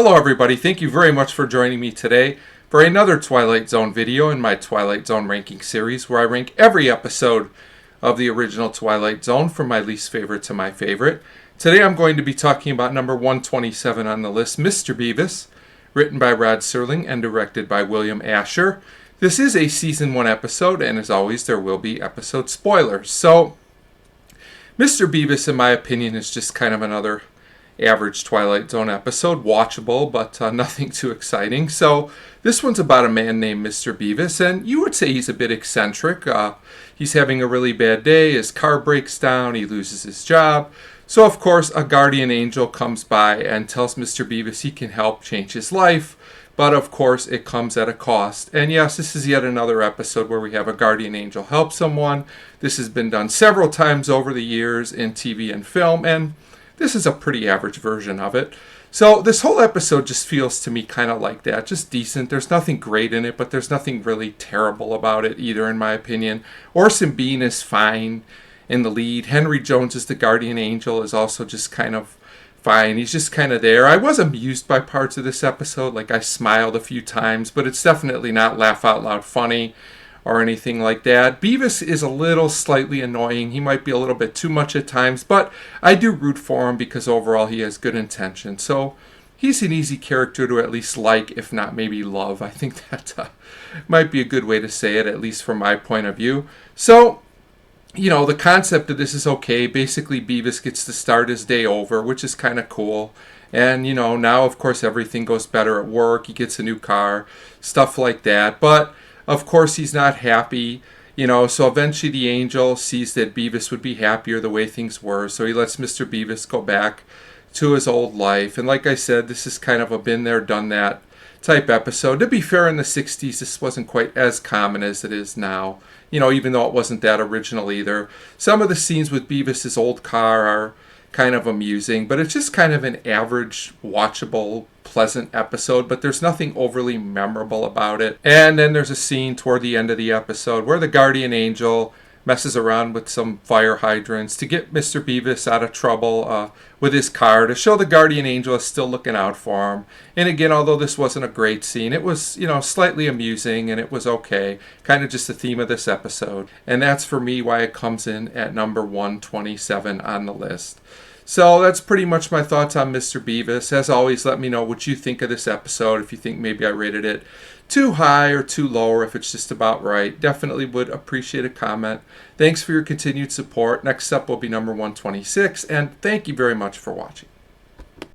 Hello everybody, thank you very much for joining me today for another Twilight Zone video in my Twilight Zone ranking series where I rank every episode of the original Twilight Zone from my least favorite to my favorite. Today I'm going to be talking about number 127 on the list, Mr. Bevis, written by Rod Serling and directed by William Asher. This is a season 1 episode, and as always there will be episode spoilers. So Mr. Bevis, in my opinion, is just kind of another average Twilight Zone episode, watchable, but nothing too exciting. So this one's about a man named Mr. Bevis, and you would say he's a bit eccentric. He's having a really bad day, his car breaks down, he loses his job. So of course a guardian angel comes by and tells Mr. Bevis he can help change his life, but of course it comes at a cost. And yes, this is yet another episode where we have a guardian angel help someone. This has been done several times over the years in TV and film, and this is a pretty average version of it. So this whole episode just feels to me kind of like that, just decent. There's nothing great in it, but there's nothing really terrible about it either, in my opinion. Orson Bean is fine in the lead. Henry Jones as the guardian angel is also just kind of fine. He's just kind of there. I was amused by parts of this episode, like I smiled a few times, but it's definitely not laugh out loud funny or anything like that. Bevis is a little slightly annoying. He might be a little bit too much at times, but I do root for him because overall he has good intention. So he's an easy character to at least like, if not maybe love. I think that might be a good way to say it, at least from my point of view. So, you know, the concept of this is okay. Basically, Bevis gets to start his day over, which is kind of cool. And, you know, now, of course, everything goes better at work. He gets a new car, stuff like that. But of course, he's not happy, you know, so eventually the angel sees that Bevis would be happier the way things were, so he lets Mr. Bevis go back to his old life. And like I said, this is kind of a been there, done that type episode. To be fair, in the 60s, this wasn't quite as common as it is now, you know, even though it wasn't that original either. Some of the scenes with Bevis's old car are kind of amusing, but it's just kind of an average, watchable, pleasant episode, but there's nothing overly memorable about it. And then there's a scene toward the end of the episode where the guardian angel messes around with some fire hydrants to get Mr. Bevis out of trouble with his car, to show the guardian angel is still looking out for him. And again, although this wasn't a great scene, it was, you know, slightly amusing, and it was okay. Kind of just the theme of this episode. And that's for me why it comes in at number 127 on the list. So that's pretty much my thoughts on Mr. Bevis. As always, let me know what you think of this episode, if you think maybe I rated it too high or too low, or if it's just about right. Definitely would appreciate a comment. Thanks for your continued support. Next up will be number 126, and thank you very much for watching.